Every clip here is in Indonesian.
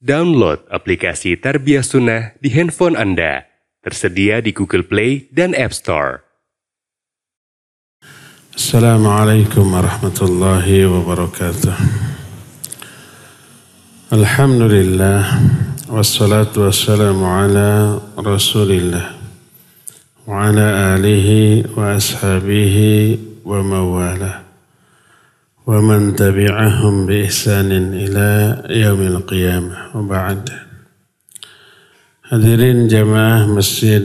Download aplikasi Tarbiyah Sunnah di handphone Anda. Tersedia di Google Play dan App Store. Assalamualaikum warahmatullahi wabarakatuh. Alhamdulillah. Wassalatu wassalamu ala Rasulillah. Wa ala alihi wa ashabihi wa mawalah. Wa man tabi'ahum bi ihsanin ila yaumil qiyamah wa ba'd. Hadirin jamaah Masjid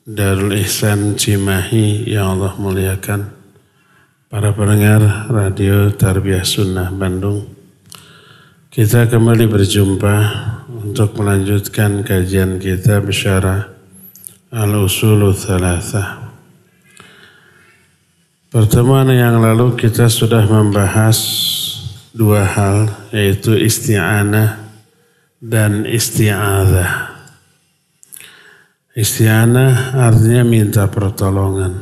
Darul Ihsan Cimahi yang Allah muliakan, para pendengar Radio Tarbiyah Sunnah Bandung, kita kembali berjumpa untuk melanjutkan kajian kita Bisyarah Al-Usulu Thalathah. Pertemuan yang lalu kita sudah membahas dua hal, yaitu isti'anah dan isti'adzah. Isti'anah artinya minta pertolongan,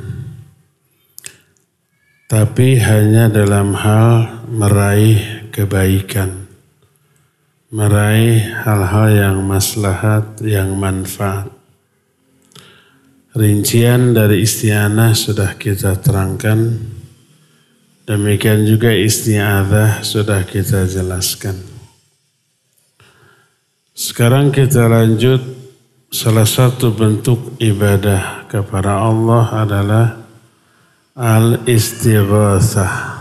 tapi hanya dalam hal meraih kebaikan, meraih hal-hal yang maslahat, yang manfaat. Rincian dari isti'anah sudah kita terangkan, demikian juga isti'adzah sudah kita jelaskan. Sekarang kita lanjut, salah satu bentuk ibadah kepada Allah adalah al-istighatsah.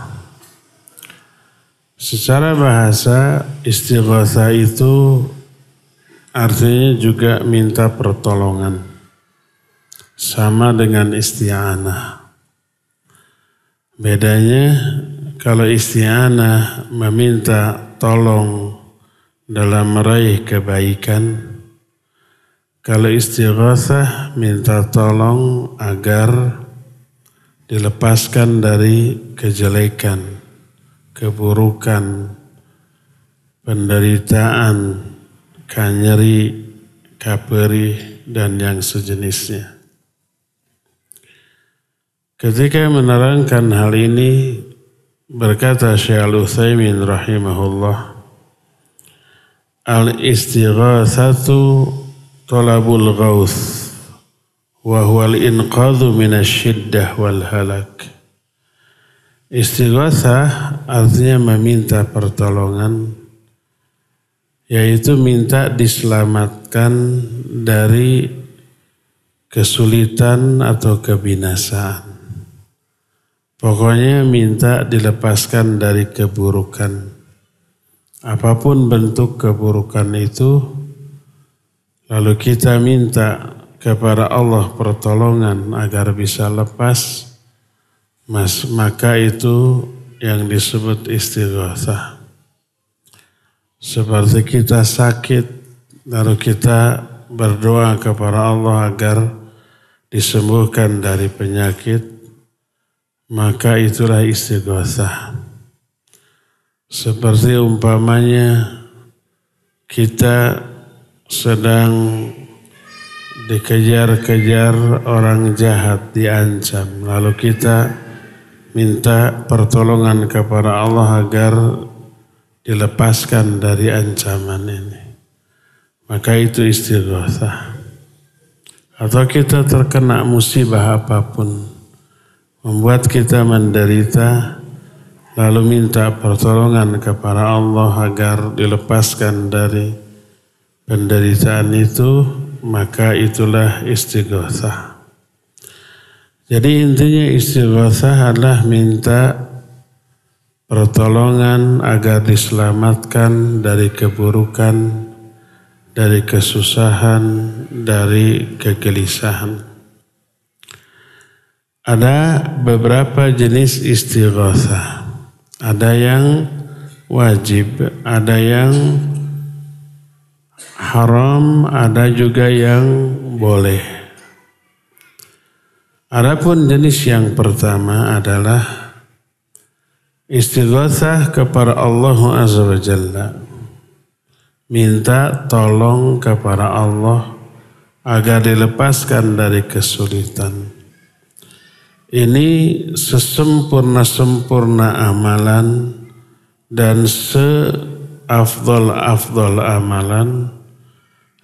Secara bahasa, istighatsah itu artinya juga minta pertolongan. Sama dengan isti'anah. Bedanya, kalau isti'anah meminta tolong dalam meraih kebaikan, kalau istighatsah minta tolong agar dilepaskan dari kejelekan, keburukan, penderitaan, kanyeri, kaperi, dan yang sejenisnya. Ketika menerangkan hal ini, berkata Syekh Al-Utsaimin rahimahullah, al-istighatsatu talabul ghauts wa huwa al-inqadhu minasyiddah wal halak. Istighatsah artinya meminta pertolongan, yaitu minta diselamatkan dari kesulitan atau kebinasaan. Pokoknya minta dilepaskan dari keburukan. Apapun bentuk keburukan itu, lalu kita minta kepada Allah pertolongan agar bisa lepas, maka itu yang disebut istighatsah. Seperti kita sakit, lalu kita berdoa kepada Allah agar disembuhkan dari penyakit, maka itulah istighatsah. Seperti umpamanya kita sedang dikejar-kejar orang jahat, diancam, lalu kita minta pertolongan kepada Allah agar dilepaskan dari ancaman ini, maka itu istighatsah. Atau kita terkena musibah apapun, membuat kita menderita, lalu minta pertolongan kepada Allah agar dilepaskan dari penderitaan itu, maka itulah istighatsah. Jadi intinya istighatsah adalah minta pertolongan agar diselamatkan dari keburukan, dari kesusahan, dari kegelisahan. Ada beberapa jenis istighatsah. Ada yang wajib, ada yang haram, ada juga yang boleh. Adapun jenis yang pertama adalah istighatsah kepada Allah Azza wa Jalla. Minta tolong kepada Allah agar dilepaskan dari kesulitan. Ini sesempurna-sempurna amalan dan afdol amalan,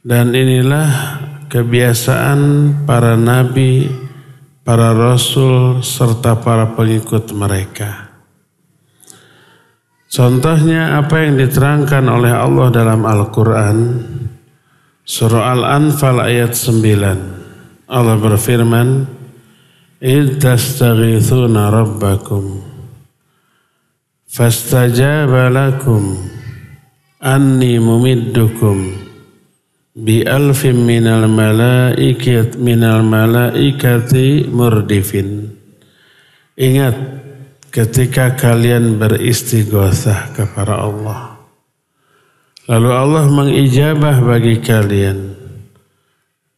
dan inilah kebiasaan para nabi, para rasul, serta para pengikut mereka. Contohnya apa yang diterangkan oleh Allah dalam Al-Quran, surah Al-Anfal ayat 9. Allah berfirman, "Idh tastaghithuna rabbakum, fastajaba lakum, anni mumiddukum, bi alfin minal malaikati murdifin." Ingat ketika kalian beristighatsah kepada Allah, lalu Allah mengijabah bagi kalian.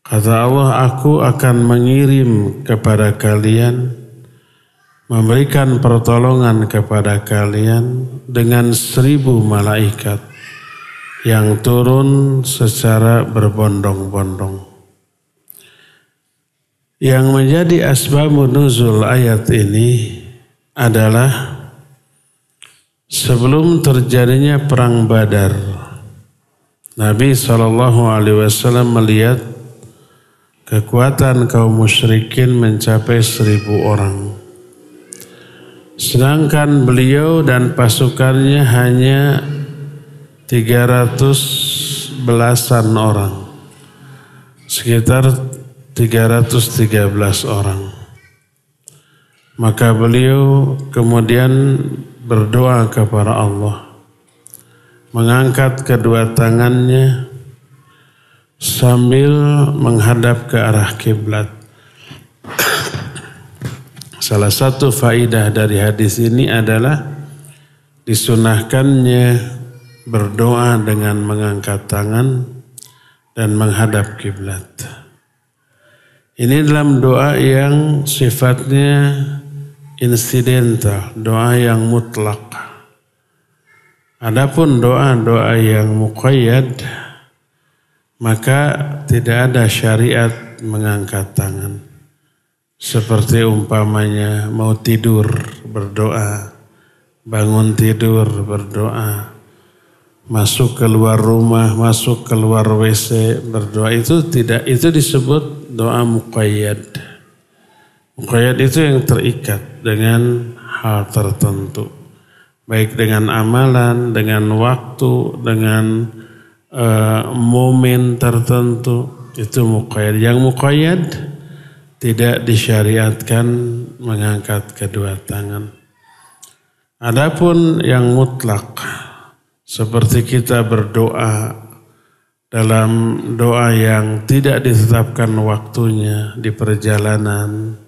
Kata Allah, aku akan mengirim kepada kalian, memberikan pertolongan kepada kalian dengan 1000 malaikat yang turun secara berbondong-bondong. Yang menjadi asbabun nuzul ayat ini adalah sebelum terjadinya perang Badar, Nabi SAW melihat kekuatan kaum musyrikin mencapai 1000 orang. Sedangkan beliau dan pasukannya hanya 300 belasan orang, sekitar 313 orang. Maka beliau kemudian berdoa kepada Allah, mengangkat kedua tangannya sambil menghadap ke arah kiblat. Salah satu faidah dari hadis ini adalah disunahkannya berdoa dengan mengangkat tangan dan menghadap kiblat. Ini dalam doa yang sifatnya insidental, doa yang mutlak. Adapun doa-doa yang muqayyad, maka tidak ada syariat mengangkat tangan. Seperti umpamanya mau tidur berdoa, bangun tidur berdoa, masuk keluar rumah, masuk keluar WC berdoa, itu tidak, itu disebut doa muqayyad. Muqayyad itu yang terikat dengan hal tertentu, baik dengan amalan, dengan waktu, dengan momen tertentu, itu muqayyad. Yang muqayyad tidak disyariatkan mengangkat kedua tangan. Adapun yang mutlak, seperti kita berdoa dalam doa yang tidak ditetapkan waktunya di perjalanan,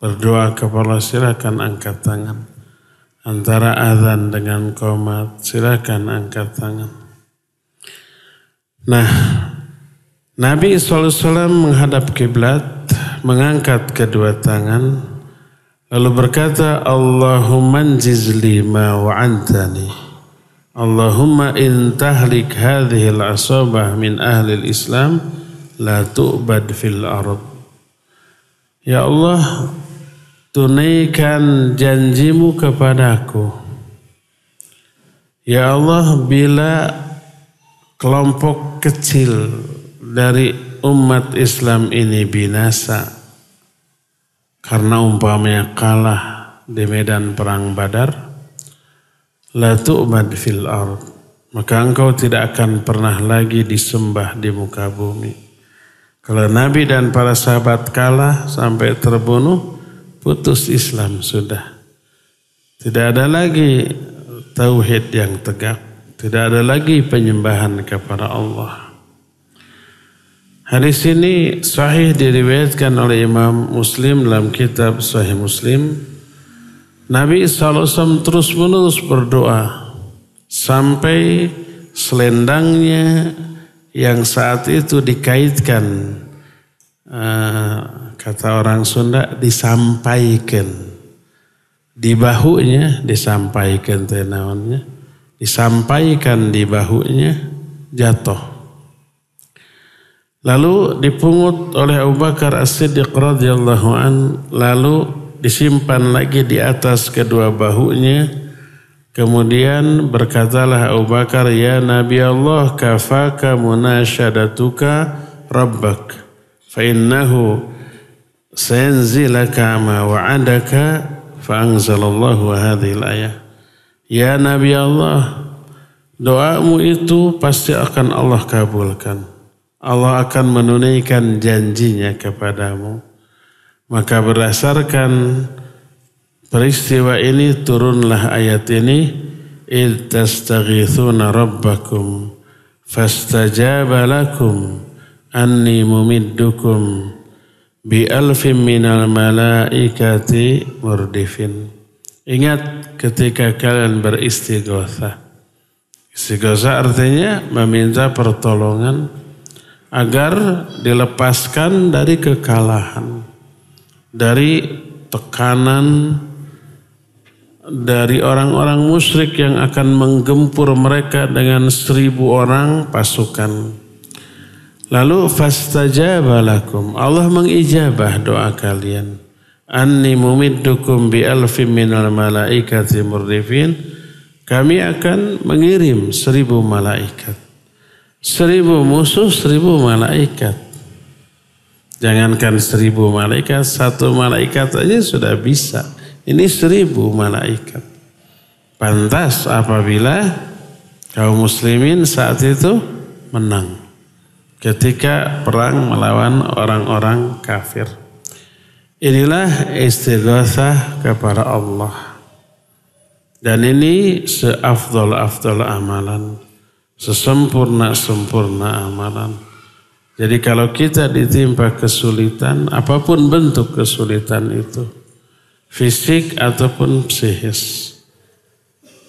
berdoa kepada Allah, silakan angkat tangan. Antara azan dengan qomat, silakan angkat tangan. Nah, Nabi SAW menghadap kiblat, mengangkat kedua tangan, lalu berkata, Allahumma anjizli ma wa'antani. Allahumma in tahlik hadhil asabah min ahlil Islam la tu'bad fil ard. Ya Allah, tunaikan janjimu kepadaku. Ya Allah, bila kelompok kecil dari umat Islam ini binasa karena umpamanya kalah di medan perang Badar, la tu'bad fil ard, maka engkau tidak akan pernah lagi disembah di muka bumi. Kalau Nabi dan para sahabat kalah sampai terbunuh, putus Islam sudah. Tidak ada lagi tauhid yang tegak, tidak ada lagi penyembahan kepada Allah. Hadis ini sahih diriwayatkan oleh Imam Muslim dalam kitab Sahih Muslim. Nabi SAW terus-menerus berdoa sampai selendangnya yang saat itu dikaitkan, kata orang Sunda, disampaikan di bahunya, disampaikan tenawannya, disampaikan di bahunya, jatuh. Lalu dipungut oleh Abu Bakar As-Siddiq radhiyallahu an, lalu disimpan lagi di atas kedua bahunya, Kemudian berkatalah Abu Bakar, ya Nabi Allah, kafaka munasyadatuka rabbak, fa innahu sayanzilaka ma wa'adaka, fa anzalallahu hadhil ayah. Ya Nabi Allah, doamu itu pasti akan Allah kabulkan. Allah akan menunaikan janjinya kepadamu. Maka berdasarkan peristiwa ini turunlah ayat ini, id tastaghithuna rabbakum fastajaba lakum anni mumiddukum bi alfin minal malaikati murdifin. Ingat ketika kalian beristighotsah. Istighotsah artinya meminta pertolongan agar dilepaskan dari kekalahan, dari tekanan dari orang-orang musyrik yang akan menggempur mereka dengan 1000 orang pasukan. Lalu fastajaba lakum, Allah mengijabah doa kalian. Anni mumiddukum bi alfin minal malaikati murdifin, kami akan mengirim 1000 malaikat. 1000 musuh, 1000 malaikat. Jangankan 1000 malaikat, 1 malaikat aja sudah bisa. Ini 1000 malaikat. Pantas apabila kaum muslimin saat itu menang ketika perang melawan orang-orang kafir. Inilah istighatsah kepada Allah. Dan ini seafdol-afdol amalan, sesempurna-sempurna amalan. Jadi kalau kita ditimpa kesulitan, apapun bentuk kesulitan itu, fisik ataupun psikis,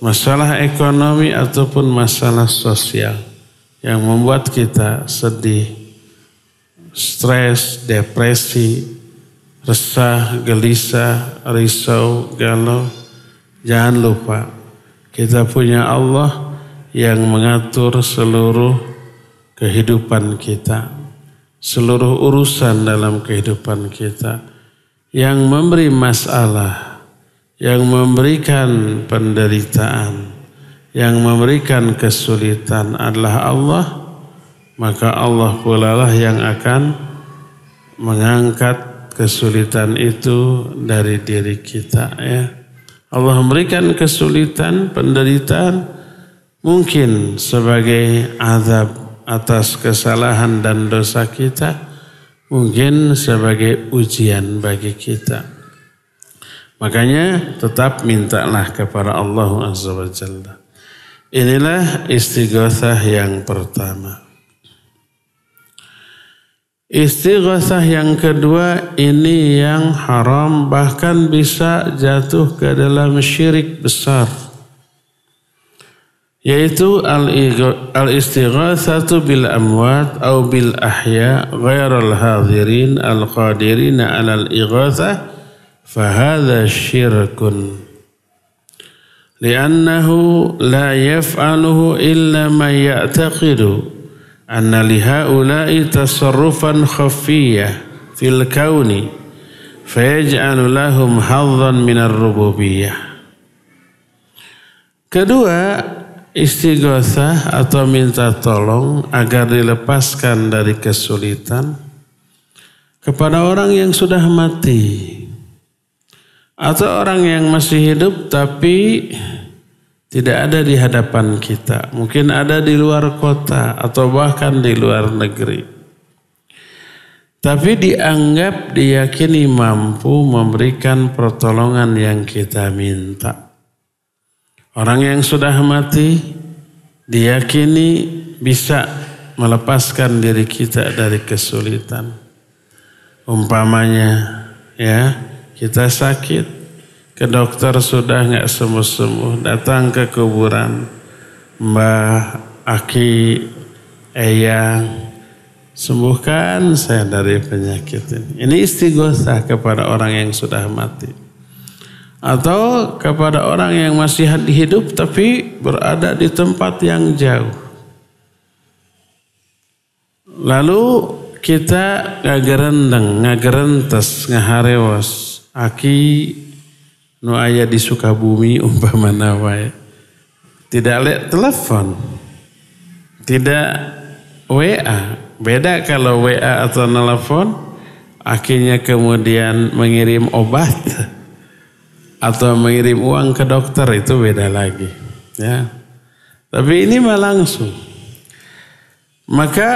masalah ekonomi ataupun masalah sosial yang membuat kita sedih, stres, depresi, resah, gelisah, risau, galau, jangan lupa kita punya Allah yang mengatur seluruh kehidupan kita, seluruh urusan dalam kehidupan kita. Yang memberi masalah, yang memberikan penderitaan, yang memberikan kesulitan adalah Allah, maka Allah pula lah yang akan mengangkat kesulitan itu dari diri kita. Ya. Allah memberikan kesulitan, penderitaan, mungkin sebagai azab atas kesalahan dan dosa kita, mungkin sebagai ujian bagi kita. Makanya tetap mintalah kepada Allah Azza wa Jalla. Inilah istighatsah yang pertama. Istighatsah yang kedua ini yang haram, bahkan bisa jatuh ke dalam syirik besar. Yaitu al-istighatsatu bil amwat atau bil ahya ghairal hadirin al-qadirina alal ighatsah, fahadha syirkun li'annahu la yaf'aluhu illa man ya'taqidu anna lihaula'i tasarrufan khafiyyah fil kauni fayaj'alu lahum hadhan minar rububiyyah. Kedua, istighatsah atau minta tolong agar dilepaskan dari kesulitan kepada orang yang sudah mati atau orang yang masih hidup tapi tidak ada di hadapan kita, mungkin ada di luar kota atau bahkan di luar negeri, tapi dianggap diyakini mampu memberikan pertolongan yang kita minta. Orang yang sudah mati diyakini bisa melepaskan diri kita dari kesulitan. Umpamanya ya, kita sakit, ke dokter sudah nggak sembuh-sembuh, datang ke kuburan, Mbah, Aki, Eyang, sembuhkan saya dari penyakit ini. Ini istighatsah kepada orang yang sudah mati. Atau kepada orang yang masih hidup tapi berada di tempat yang jauh. Lalu kita ngagerendeng, ngagerentes, ngaharewas. Aki nu aya di Sukabumi umpamana wae. tidak telepon, tidak WA. Beda kalau WA atau telepon, akhirnya kemudian mengirim obat atau mengirim uang ke dokter, itu beda lagi. Ya. Tapi ini mah langsung. Maka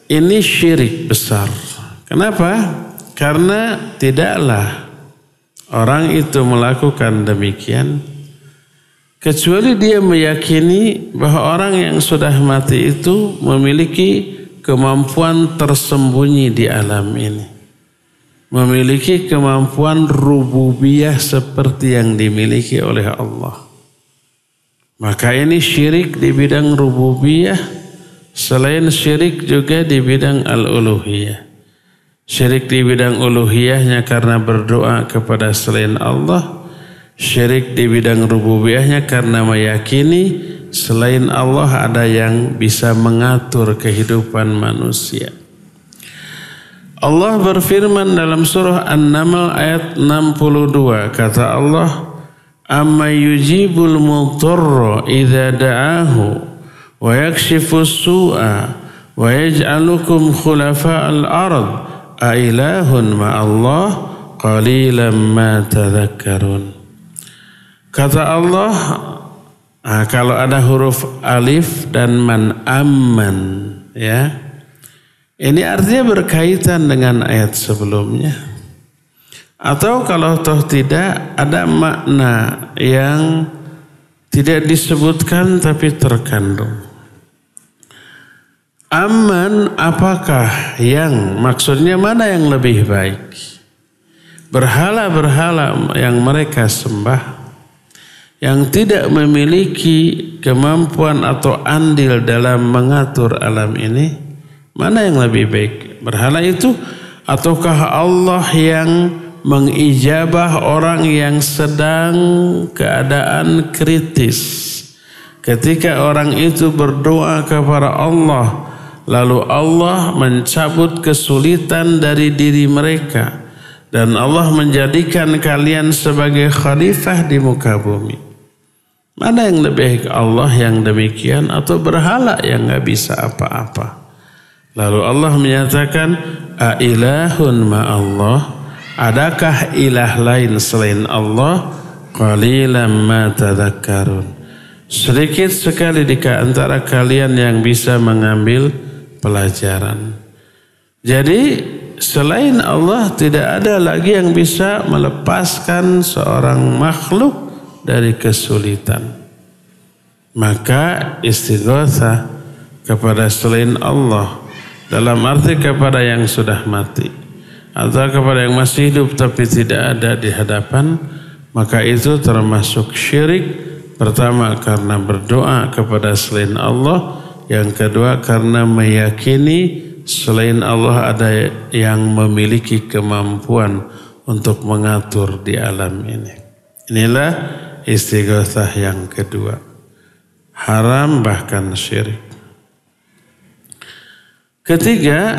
ini syirik besar. Kenapa? Karena tidaklah orang itu melakukan demikian kecuali dia meyakini bahwa orang yang sudah mati itu memiliki kemampuan tersembunyi di alam ini. Memiliki kemampuan rububiyah seperti yang dimiliki oleh Allah. Maka ini syirik di bidang rububiyah, selain syirik juga di bidang al-uluhiyah. Syirik di bidang uluhiyahnya karena berdoa kepada selain Allah. Syirik di bidang rububiyahnya karena meyakini selain Allah ada yang bisa mengatur kehidupan manusia. Allah berfirman dalam surah An-Naml ayat 62. Kata Allah, "Amma yujibul mudtarra idza da'ahu wa yakshifus su'a wa yaj'alukum khulafa'al ard a ilahun ma'allah qalilan ma tadhakkarun." Kata Allah, kalau ada huruf alif dan man, amman, ya, ini artinya berkaitan dengan ayat sebelumnya. Atau kalau toh tidak, ada makna yang tidak disebutkan tapi terkandung. Aman, apakah yang, maksudnya mana yang lebih baik? Berhala-berhala yang mereka sembah, yang tidak memiliki kemampuan atau andil dalam mengatur alam ini, mana yang lebih baik? Berhala itu ataukah Allah yang mengijabah orang yang sedang keadaan kritis? Ketika orang itu berdoa kepada Allah, lalu Allah mencabut kesulitan dari diri mereka dan Allah menjadikan kalian sebagai khalifah di muka bumi. Mana yang lebih baik, Allah yang demikian atau berhala yang gak bisa apa-apa? Lalu Allah menyatakan, a ilahun ma'allah, adakah ilah lain selain Allah? Qalilan ma tadhakkarun. Sedikit sekali di antara kalian yang bisa mengambil pelajaran. Jadi selain Allah tidak ada lagi yang bisa melepaskan seorang makhluk dari kesulitan. Maka istighatsah kepada selain Allah dalam arti kepada yang sudah mati atau kepada yang masih hidup tapi tidak ada di hadapan, maka itu termasuk syirik. Pertama karena berdoa kepada selain Allah, yang kedua karena meyakini selain Allah ada yang memiliki kemampuan untuk mengatur di alam ini. Inilah istighatsah yang kedua. Haram bahkan syirik. Ketiga,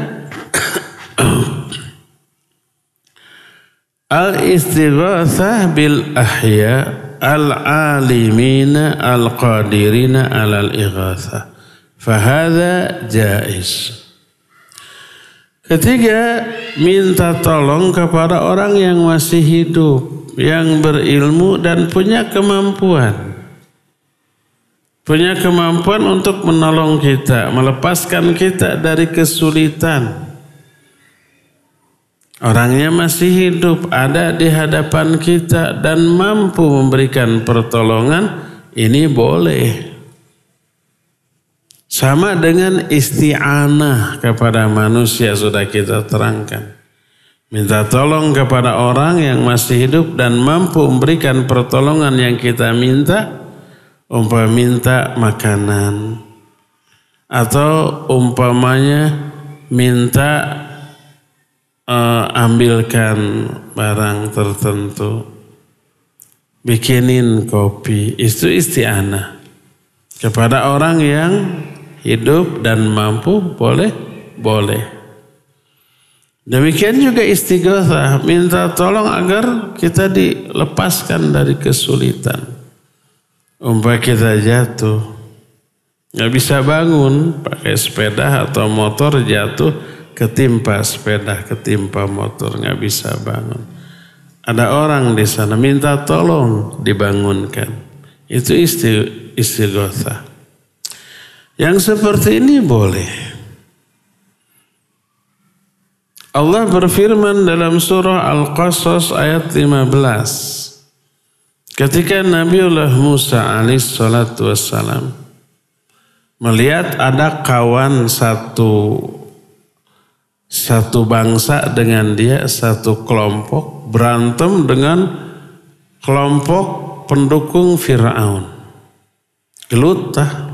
al-istighatsah bil ahya al-alimina al-qadirina alal ighatsah. Fahadha jaiz. Ketiga, minta tolong kepada orang yang masih hidup, yang berilmu dan punya kemampuan. Punya kemampuan untuk menolong kita, melepaskan kita dari kesulitan. Orangnya masih hidup, ada di hadapan kita dan mampu memberikan pertolongan, ini boleh. Sama dengan isti'anah kepada manusia sudah kita terangkan. Minta tolong kepada orang yang masih hidup dan mampu memberikan pertolongan yang kita minta. Umpama minta makanan atau umpamanya minta ambilkan barang tertentu, bikinin kopi, itu isti'anah kepada orang yang hidup dan mampu, boleh. Demikian juga istighatsah, minta tolong agar kita dilepaskan dari kesulitan. Umpama kita jatuh, nggak bisa bangun, pakai sepeda atau motor jatuh, ketimpa sepeda, ketimpa motor, nggak bisa bangun. Ada orang di sana minta tolong dibangunkan. Itu istighotsah. Yang seperti ini boleh. Allah berfirman dalam surah Al-Qasas ayat 15. Ketika Nabiullah Musa alaihissalatu wassalam melihat ada kawan satu bangsa dengan dia, satu kelompok berantem dengan kelompok pendukung Fir'aun. Gelutah.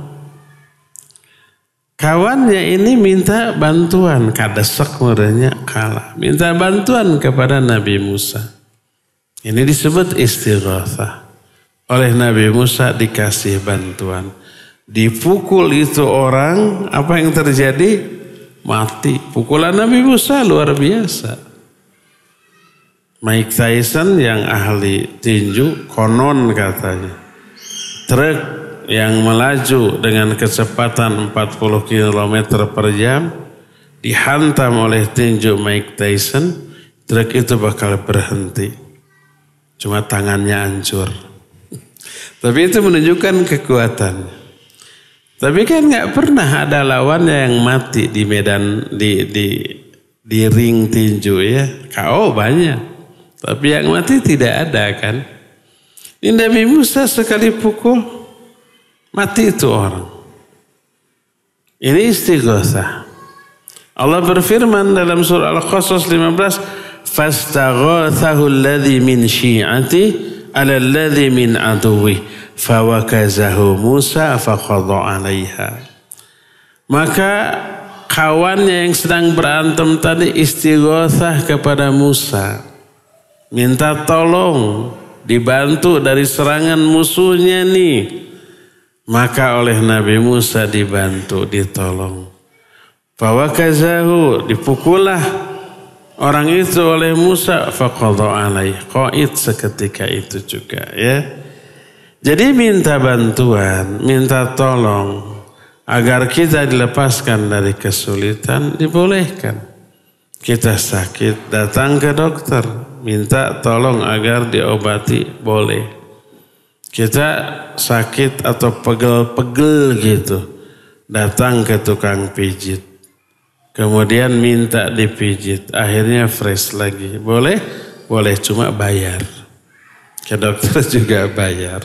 Kawannya ini minta bantuan, kadesek merenya kalah. Minta bantuan kepada Nabi Musa. Ini disebut istighotsah. Oleh Nabi Musa dikasih bantuan. Dipukul itu orang, apa yang terjadi? Mati. Pukulan Nabi Musa luar biasa. Mike Tyson yang ahli tinju, konon katanya. Truk yang melaju dengan kecepatan 40 km per jam, dihantam oleh tinju Mike Tyson, truk itu bakal berhenti. Cuma tangannya hancur. Tapi itu menunjukkan kekuatan. Tapi kan nggak pernah ada lawannya yang mati di medan di ring tinju ya. KO banyak. Tapi yang mati tidak ada kan. Ini Nabi Musa sekali pukul mati itu orang. Ini istighotsah. Allah berfirman dalam surah Al-Qasas 15. فاستغاثه الذي من شيعته على الذي من عدوه فوكزه موسى فقضى عليها. Maka kawannya yang sedang berantem tadi istighotsah kepada Musa, minta tolong dibantu dari serangan musuhnya nih. Maka oleh Nabi Musa dibantu, ditolong. Fawakazahu, dipukullah orang itu oleh Musa, faqadha alaih, qaid seketika itu juga ya. Jadi minta bantuan, minta tolong agar kita dilepaskan dari kesulitan dibolehkan. Kita sakit datang ke dokter, minta tolong agar diobati, boleh. Kita sakit atau pegel-pegel gitu, datang ke tukang pijit. Kemudian minta dipijit, akhirnya fresh lagi. Boleh? Boleh, cuma bayar. Ke dokter juga bayar.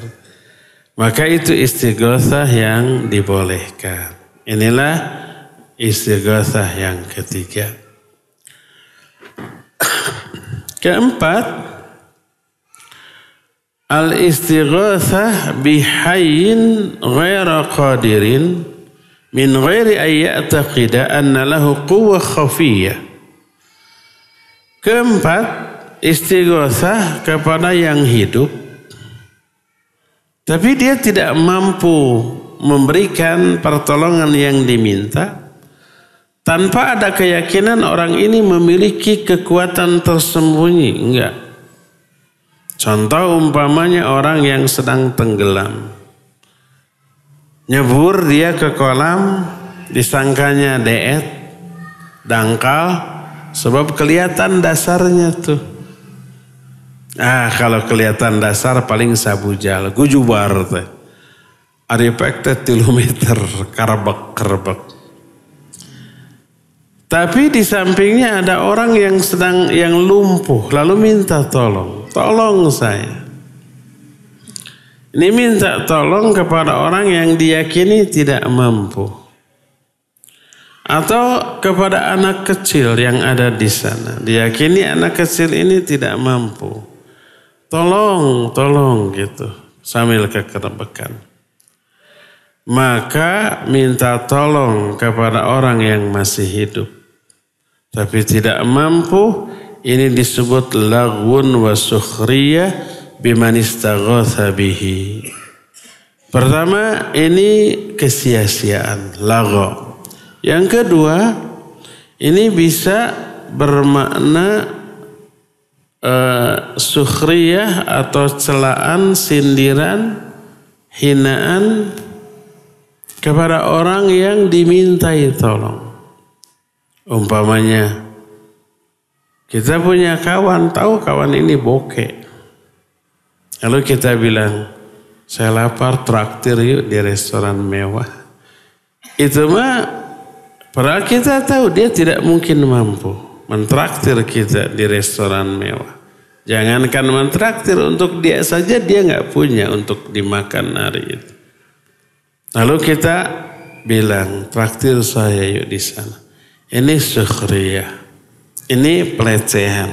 Maka itu istighotsah yang dibolehkan. Inilah istighotsah yang ketiga. Keempat, al-istighotsah bihayyin ghaira qadirin min ghairi ayyataqida anna lahu quwwah khafiyah. Keempat, istighotsah kepada yang hidup tapi dia tidak mampu memberikan pertolongan yang diminta tanpa ada keyakinan orang ini memiliki kekuatan tersembunyi. Enggak. Contoh umpamanya orang yang sedang tenggelam. Nyebur dia ke kolam, disangkanya deet, dangkal, sebab kelihatan dasarnya tuh. Kalau kelihatan dasar paling sabujal, gujubar teh. Aripek teh 3 meter, karbek. Tapi di sampingnya ada orang yang lumpuh, lalu minta tolong saya. Ini minta tolong kepada orang yang diyakini tidak mampu. Atau kepada anak kecil yang ada di sana. Diyakini anak kecil ini tidak mampu. Tolong gitu. Sambil kekerbekan. Maka minta tolong kepada orang yang masih hidup. Tapi tidak mampu. Ini disebut laghun wa sukhriyah. Biman istaghatha bihi. Pertama, ini kesia-siaan, lagho. Yang kedua, ini bisa bermakna sukhriyah atau celaan, sindiran hinaan kepada orang yang dimintai tolong. Umpamanya, kita punya kawan, tahu kawan ini bokeh. Lalu kita bilang, saya lapar, traktir yuk di restoran mewah. Itu mah, padahal kita tahu dia tidak mungkin mampu mentraktir kita di restoran mewah. Jangankan mentraktir, untuk dia saja dia nggak punya untuk dimakan hari itu. Lalu kita bilang, traktir saya yuk di sana. Ini sukhriyah, ini pelecehan,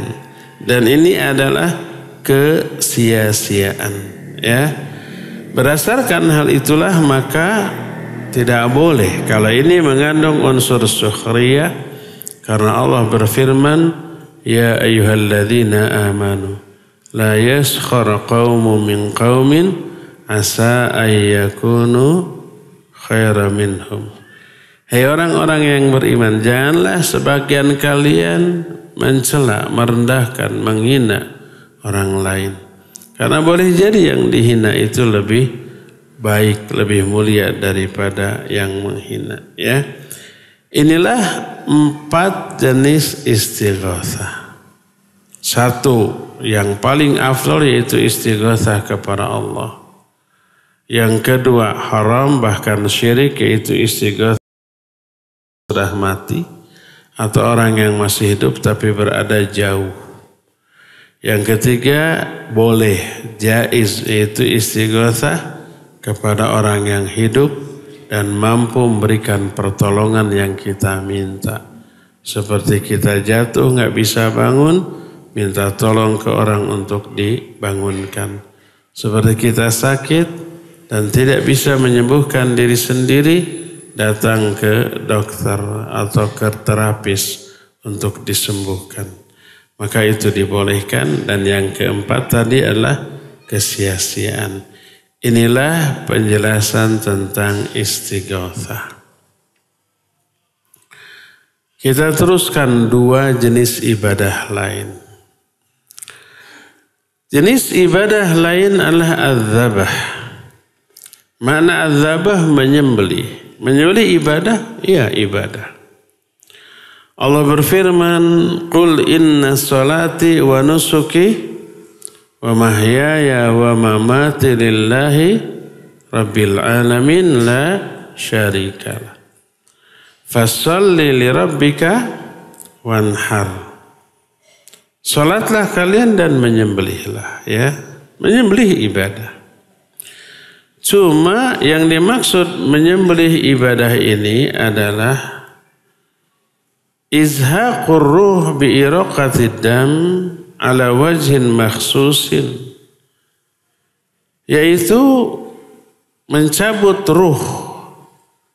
dan ini adalah kesia-siaan. Ya, berdasarkan hal itulah maka tidak boleh kalau ini mengandung unsur sukhriyah, karena Allah berfirman, ya ayyuhalladzina amanu la yaskhar qaumun min qaumin asa ayyakunu khairan minhum. Hai orang-orang yang beriman, janganlah sebagian kalian mencela, merendahkan, menghina orang lain. Karena boleh jadi yang dihina itu lebih baik, lebih mulia daripada yang menghina. Ya, inilah 4 jenis istighatsah. 1 yang paling afdal yaitu istighatsah kepada Allah. Yang kedua haram bahkan syirik yaitu istighatsah sudah mati atau orang yang masih hidup tapi berada jauh. Yang ketiga boleh jaiz yaitu istighatsah kepada orang yang hidup dan mampu memberikan pertolongan yang kita minta. Seperti kita jatuh nggak bisa bangun, minta tolong ke orang untuk dibangunkan. Seperti kita sakit dan tidak bisa menyembuhkan diri sendiri, datang ke dokter atau ke terapis untuk disembuhkan. Maka itu dibolehkan. Dan yang keempat tadi adalah kesia-siaan. Inilah penjelasan tentang istighatsah. Kita teruskan 2 jenis ibadah lain. Jenis ibadah lain adalah az-zabah. Makna az-zabah menyembelih. Menyembelih ibadah? Ya, ibadah. Allah berfirman, "Qul inna salati wa nusuki wa mahyaya wa mamati lillahi rabbil alamin la syarikalah. Fassalli li rabbika wanhar." Salatlah kalian dan menyembelihlah, ya. Menyembelih ibadah. Cuma yang dimaksud menyembelih ibadah ini adalah izhaqur ruh bi iraqatid dam ala wajhin makhsusin, yaitu mencabut ruh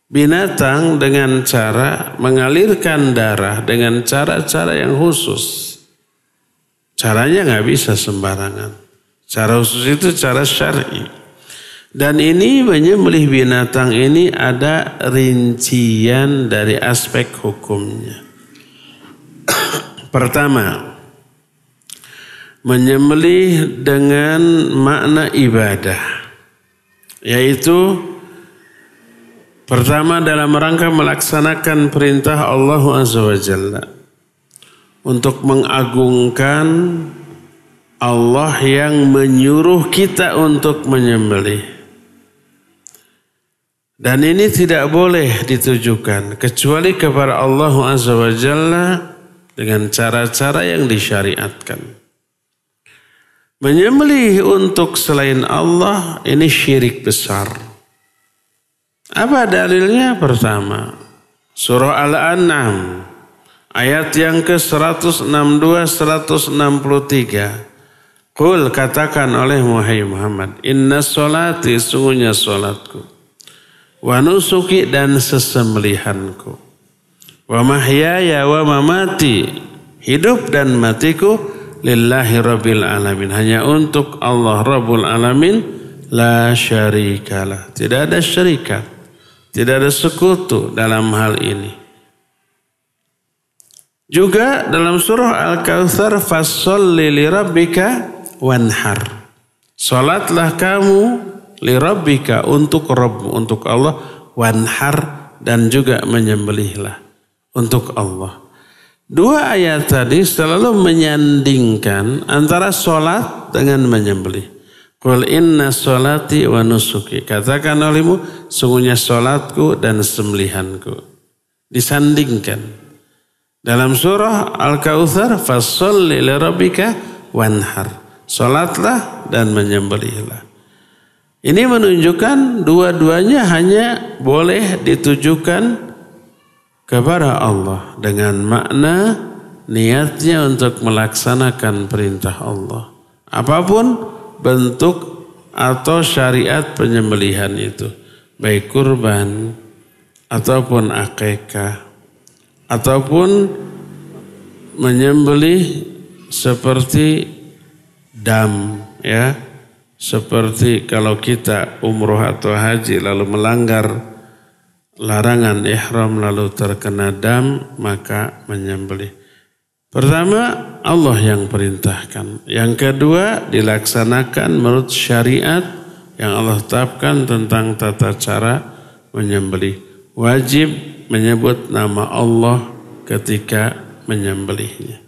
binatang dengan cara mengalirkan darah dengan cara-cara yang khusus. Caranya nggak bisa sembarangan. Cara khusus itu cara syar'i. Dan ini menyembelih binatang ini ada rincian dari aspek hukumnya. Pertama, menyembelih dengan makna ibadah, yaitu pertama dalam rangka melaksanakan perintah Allah Azza wa Jalla untuk mengagungkan Allah yang menyuruh kita untuk menyembelih. Dan ini tidak boleh ditujukan kecuali kepada Allah Azza wa Jalla dengan cara-cara yang disyariatkan. Menyembelih untuk selain Allah ini syirik besar. Apa dalilnya? Pertama, surah Al-An'am ayat yang ke-162-163. Qul, katakan oleh Muhammad, inna sholati, sungguhnya sholatku, wa nusuki, dan sesembelihanku, wa mahyaya wa mamati, hidup dan matiku, lillahi rabbil alamin, hanya untuk Allah Rabbul alamin, la syarikalah, tidak ada syarikat, tidak ada sekutu dalam hal ini. Juga dalam surah Al-Kautsar, fasholli li rabbika wanhar, salatlah kamu li rabbika, untuk Rabb, untuk Allah, wanhar, dan juga menyembelihlah untuk Allah. Dua ayat tadi selalu menyandingkan antara sholat dengan menyembelih. Qul inna sholati wa nusuki. Katakan olehmu, sungguhnya sholatku dan sembelihanku. Disandingkan. Dalam surah Al-Kautsar, fasholli li rabbika wanhar. Sholatlah dan menyembelihlah. Ini menunjukkan dua-duanya hanya boleh ditujukan kepada Allah dengan makna niatnya untuk melaksanakan perintah Allah. Apapun bentuk atau syariat penyembelihan itu, baik kurban ataupun akikah ataupun menyembelih seperti dam, ya, seperti kalau kita umroh atau haji lalu melanggar larangan ihram lalu terkena dam, maka menyembelih. Pertama, Allah yang perintahkan. Yang kedua, dilaksanakan menurut syariat yang Allah tetapkan tentang tata cara menyembelih. Wajib menyebut nama Allah ketika menyembelihnya.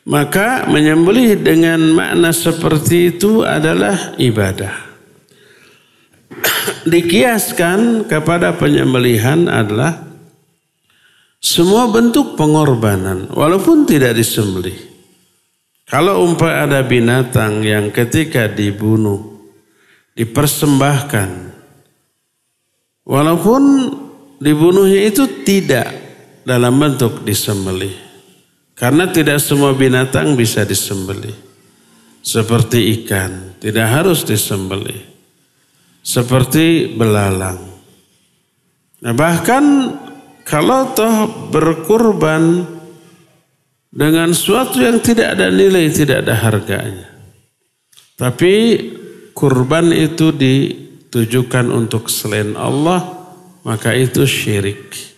Maka menyembelih dengan makna seperti itu adalah ibadah. Dikiaskan kepada penyembelihan adalah semua bentuk pengorbanan walaupun tidak disembelih. Kalau umpama ada binatang yang ketika dibunuh dipersembahkan, walaupun dibunuhnya itu tidak dalam bentuk disembelih, karena tidak semua binatang bisa disembelih. Seperti ikan tidak harus disembelih, seperti belalang. Nah, bahkan kalau toh berkurban dengan sesuatu yang tidak ada nilai, tidak ada harganya, tapi kurban itu ditujukan untuk selain Allah, maka itu syirik.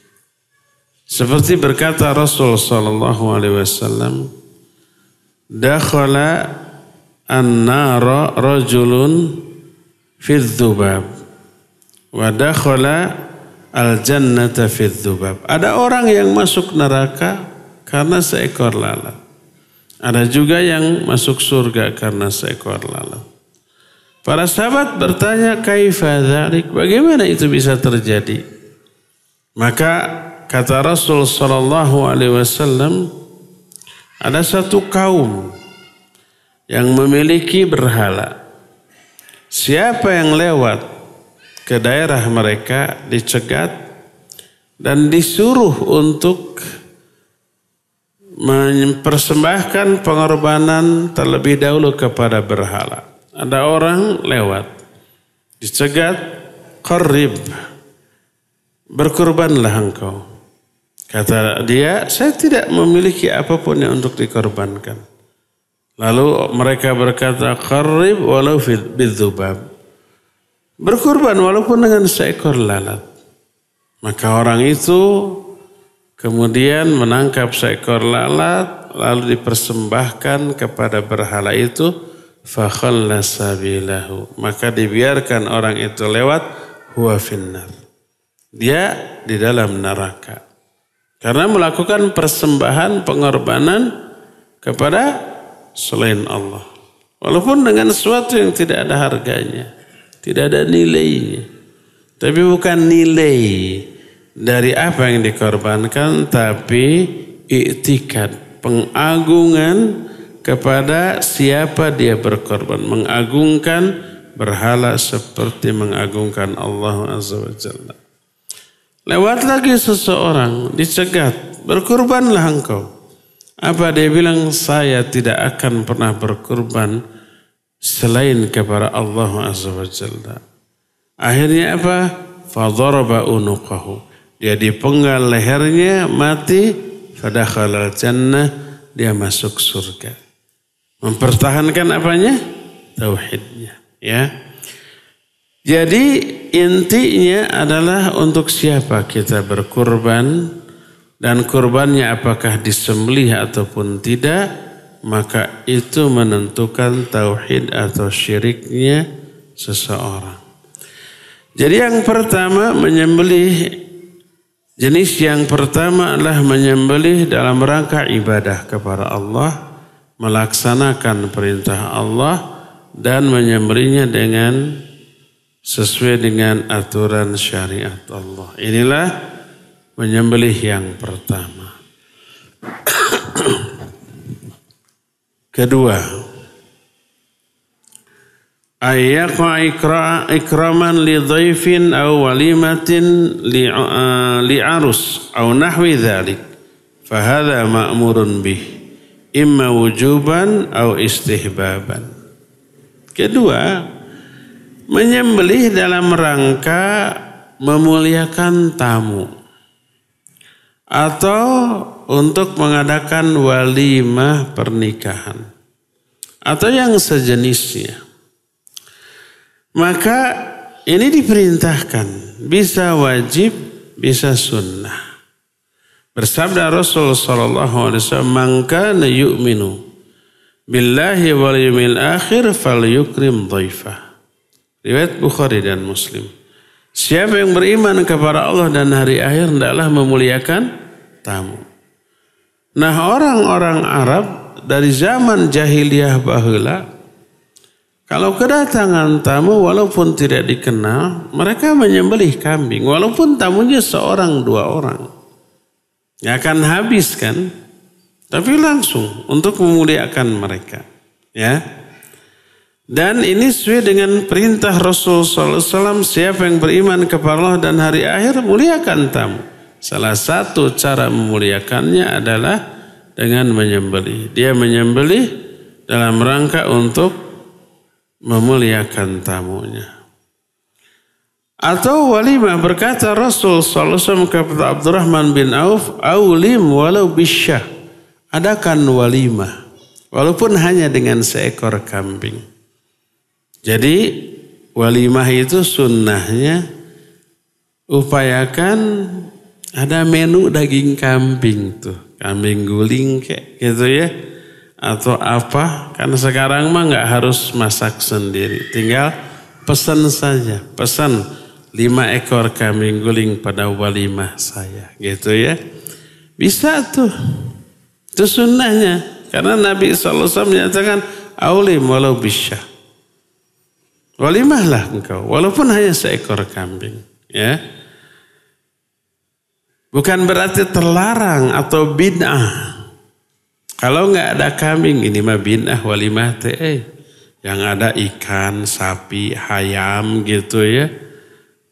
Seperti berkata Rasul sallallahu alaihi wasallam, dakhala an-nara rajulun fi dzubab wa dakhala al-jannata fi dzubab. Ada orang yang masuk neraka karena seekor lalat. Ada juga yang masuk surga karena seekor lalat. Para sahabat bertanya, kaifa dzalik? Bagaimana itu bisa terjadi? Maka kata Rasul sallallahu alaihi wasallam, ada satu kaum yang memiliki berhala. Siapa yang lewat ke daerah mereka dicegat dan disuruh untuk mempersembahkan pengorbanan terlebih dahulu kepada berhala. Ada orang lewat, dicegat, qarrib, berkurbanlah engkau. Kata dia, saya tidak memiliki apapun yang untuk dikorbankan. Lalu mereka berkata, qarrib walau bidzubab, berkurban walaupun dengan seekor lalat. Maka orang itu kemudian menangkap seekor lalat, lalu dipersembahkan kepada berhala itu, fakhalla sabilahu, maka dibiarkan orang itu lewat, huwa finnar, dia di dalam neraka. Karena melakukan persembahan pengorbanan kepada selain Allah. Walaupun dengan sesuatu yang tidak ada harganya, tidak ada nilainya. Tapi bukan nilai dari apa yang dikorbankan, tapi i'tikad, pengagungan kepada siapa dia berkorban. Mengagungkan berhala seperti mengagungkan Allah Azza wa Jalla. Lewat lagi seseorang, dicegat, berkurbanlah engkau. Apa dia bilang? Saya tidak akan pernah berkurban selain kepada Allah Azza wa Jalla. Akhirnya apa? Fadaraba unuqahu, dia dipenggal lehernya, mati. Fadakhalal jannah, dia masuk surga. Mempertahankan apanya? Tauhidnya, ya. Jadi intinya adalah untuk siapa kita berkurban, dan kurbannya apakah disembelih ataupun tidak, maka itu menentukan tauhid atau syiriknya seseorang. Jadi yang pertama menyembelih, jenis yang pertama adalah menyembelih dalam rangka ibadah kepada Allah, melaksanakan perintah Allah dan menyembelihnya dengan sesuai dengan aturan syariat Allah. Inilah menyembelih yang pertama. Kedua, ayyaqa ikraman li dhaifin aw walimatin li arus aw nahwi dhalik fahadha ma'murun bih imma wujuban aw istihbaban. Kedua, menyembelih dalam rangka memuliakan tamu atau untuk mengadakan walimah pernikahan atau yang sejenisnya. Maka ini diperintahkan, bisa wajib, bisa sunnah. Bersabda Rasul sallallahu alaihi wasallam, "Man kana yu'minu billahi wal yawmil akhir falyukrim dhaifah." Riwayat Bukhari dan Muslim. Siapa yang beriman kepada Allah dan hari akhir hendaklah memuliakan tamu. Nah, orang-orang Arab dari zaman jahiliyah baheula, kalau kedatangan tamu walaupun tidak dikenal, mereka menyembelih kambing. Walaupun tamunya seorang dua orang. Ya akan habis kan? Tapi langsung untuk memuliakan mereka. Ya. Dan ini sesuai dengan perintah Rasul SAW. Siapa yang beriman kepada Allah dan hari akhir, muliakan tamu. Salah satu cara memuliakannya adalah dengan menyembelih. Dia menyembelih dalam rangka untuk memuliakan tamunya. Atau walimah, berkata Rasul SAW kepada Abdurrahman bin Auf, "Aulim walau bisyah." Adakan walimah walaupun hanya dengan seekor kambing. Jadi walimah itu sunnahnya upayakan ada menu daging kambing tuh, kambing guling kayak gitu ya. Atau apa, karena sekarang mah nggak harus masak sendiri, tinggal pesan saja, pesan 5 ekor kambing guling pada walimah saya, gitu ya, bisa tuh, itu sunnahnya, karena Nabi SAW menyatakan aulim walau bisyah, walimahlah engkau, walaupun hanya seekor kambing, ya, bukan berarti terlarang atau bid'ah. Kalau nggak ada kambing, ini mah bid'ah walimah teh. Yang ada ikan, sapi, ayam gitu ya.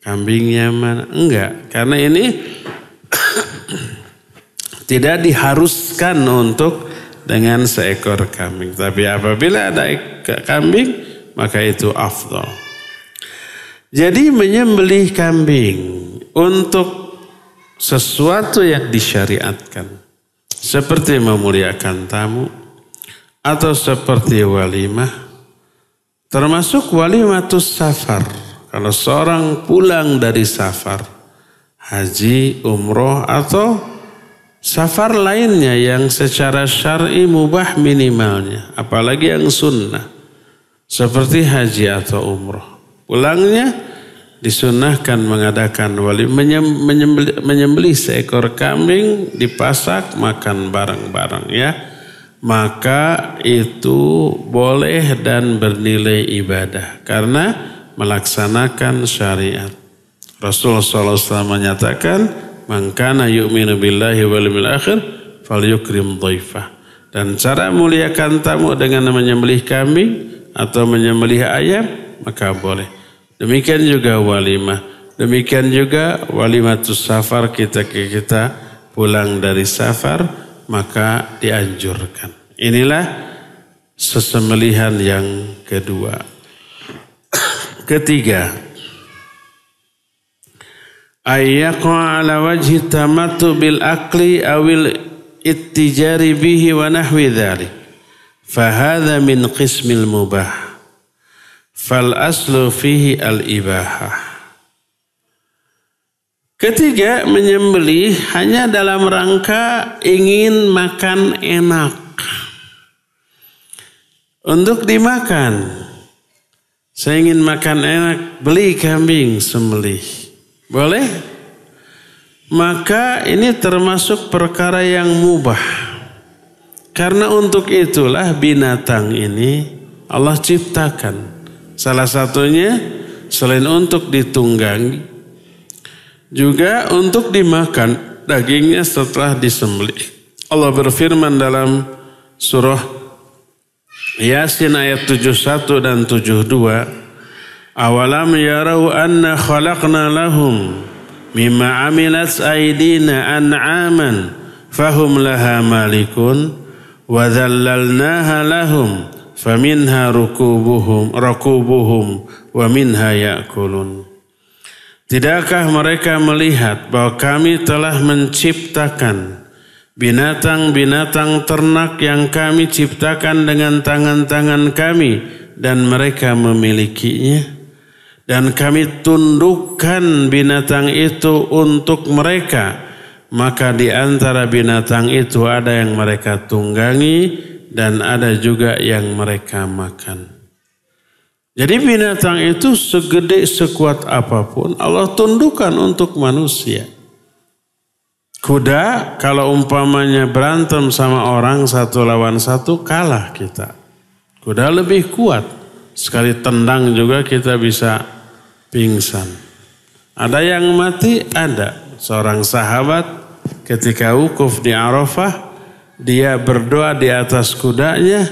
Kambingnya mana? Enggak. Karena ini tidak diharuskan untuk dengan seekor kambing. Tapi apabila ada kambing, maka itu afdal. Jadi menyembelih kambing untuk sesuatu yang disyariatkan. Seperti memuliakan tamu atau seperti walimah, termasuk walimatus safar. Kalau seorang pulang dari safar, haji, umroh atau safar lainnya yang secara syar'i mubah minimalnya, apalagi yang sunnah, seperti haji atau umroh. Pulangnya disunnahkan mengadakan menyembelih seekor kambing, dipasak, makan bareng-bareng ya. Maka itu boleh dan bernilai ibadah karena melaksanakan syariat. Rasulullah SAW menyatakan, "Man kana yu'minu billahi wal yawmil akhir falyukrim dhaifah." Dan cara muliakan tamu dengan menyembelih kambing atau menyembelih ayam, maka boleh. Demikian juga walimah. Demikian juga walimatus safar, kita pulang dari safar, maka dianjurkan. Inilah sesembelihan yang kedua. Ketiga, ayyaqa ala wajhi tamattu bil akli awil ittijari bihi wa nahwi dhalik. Fahadha min qismil mubah. Fal aslu fihi al-ibahah. Ketiga, menyembelih hanya dalam rangka ingin makan enak. Untuk dimakan. Saya ingin makan enak, beli kambing, sembelih. Boleh? Maka ini termasuk perkara yang mubah. Karena untuk itulah binatang ini Allah ciptakan. Salah satunya selain untuk ditunggangi, juga untuk dimakan dagingnya setelah disembelih. Allah berfirman dalam surah Yasin ayat 71 dan 72, awalam yarau anna khalaqna lahum mimma amilat aydina an'aman fahum laha malikun wa dhallalnaha lahum faminha rakubuhum wa minha ya'kulun. Tidakkah mereka melihat bahwa kami telah menciptakan binatang-binatang ternak yang kami ciptakan dengan tangan-tangan kami dan mereka memilikinya, dan kami tundukkan binatang itu untuk mereka, maka di antara binatang itu ada yang mereka tunggangi dan ada juga yang mereka makan. Jadi binatang itu segede sekuat apapun Allah tundukkan untuk manusia. Kuda kalau umpamanya berantem sama orang 1 lawan 1 kalah kita. Kuda lebih kuat. Sekali tendang juga kita bisa pingsan. Ada yang mati? Ada. Seorang sahabat ketika wukuf di Arafah, dia berdoa di atas kudanya,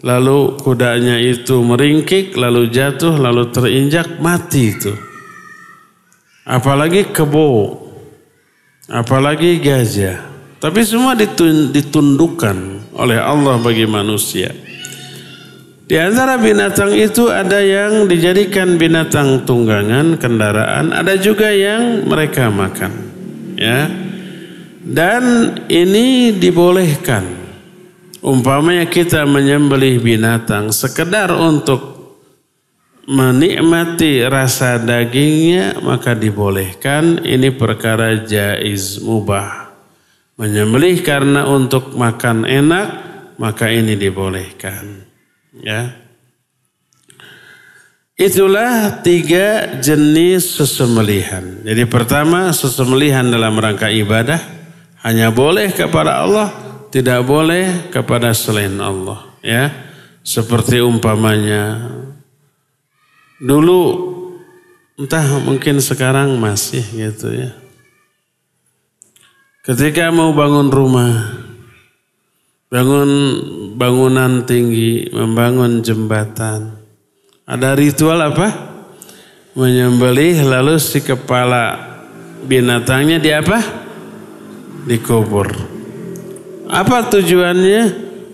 lalu kudanya itu meringkik, lalu jatuh, lalu terinjak, mati itu. Apalagi kebo. Apalagi gajah. Tapi semua ditundukkan oleh Allah bagi manusia. Di antara binatang itu ada yang dijadikan binatang tunggangan, kendaraan. Ada juga yang mereka makan. Ya. Dan ini dibolehkan. Umpamanya kita menyembelih binatang sekedar untuk menikmati rasa dagingnya, maka dibolehkan. Ini perkara jaiz, mubah. Menyembelih karena untuk makan enak, maka ini dibolehkan. Ya. Itulah 3 jenis sesembelihan. Jadi pertama, sesembelihan dalam rangka ibadah hanya boleh kepada Allah, tidak boleh kepada selain Allah. Ya. Seperti umpamanya dulu, entah mungkin sekarang masih gitu ya. Ketika mau bangun rumah, bangun bangunan tinggi, membangun jembatan, ada ritual apa? Menyembelih, lalu si kepala binatangnya di apa? Dikubur. Apa tujuannya?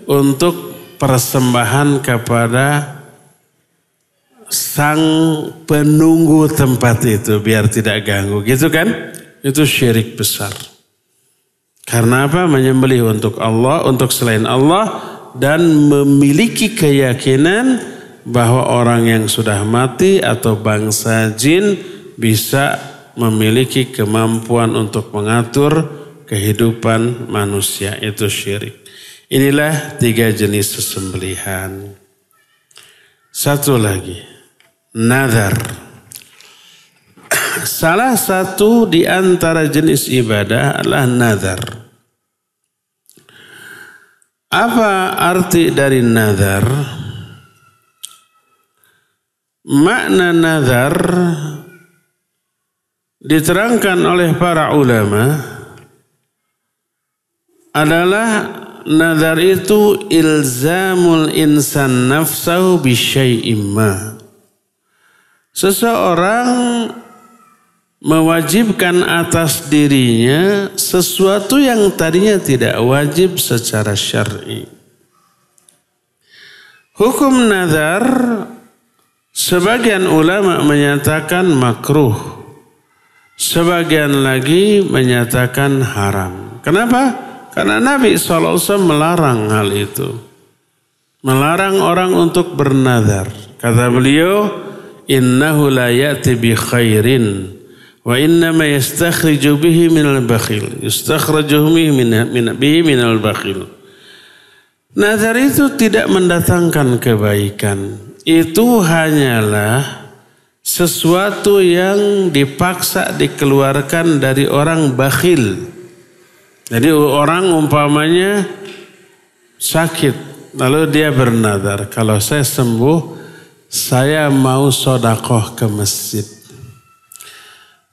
Untuk persembahan kepada sang penunggu tempat itu biar tidak ganggu, gitu kan? Itu syirik besar. Karena apa? Menyembelih untuk Allah, untuk selain Allah, dan memiliki keyakinan bahwa orang yang sudah mati atau bangsa jin bisa memiliki kemampuan untuk mengatur kehidupan manusia. Itu syirik. Inilah 3 jenis sesembelihan. Satu lagi. Nazar. Salah satu di antara jenis ibadah adalah nazar. Apa arti dari nazar? Makna nazar diterangkan oleh para ulama adalah nazar itu ilzamul insan nafsahu bisyai'im ma. Seseorang mewajibkan atas dirinya sesuatu yang tadinya tidak wajib secara syar'i. Hukum nazar, sebagian ulama menyatakan makruh, sebagian lagi menyatakan haram. Kenapa? Karena Nabi SAW melarang hal itu. Melarang orang untuk bernazar. Kata beliau, innahu la ya'ti bi khairin wa innama yastakhriju bihi minal bakhil. Yastakhrajuhu bihi minal bakhil. Nazar itu tidak mendatangkan kebaikan. itu hanyalah sesuatu yang dipaksa dikeluarkan dari orang bakhil. Jadi orang umpamanya sakit, lalu dia bernadar, kalau saya sembuh, saya mau sedekah ke masjid.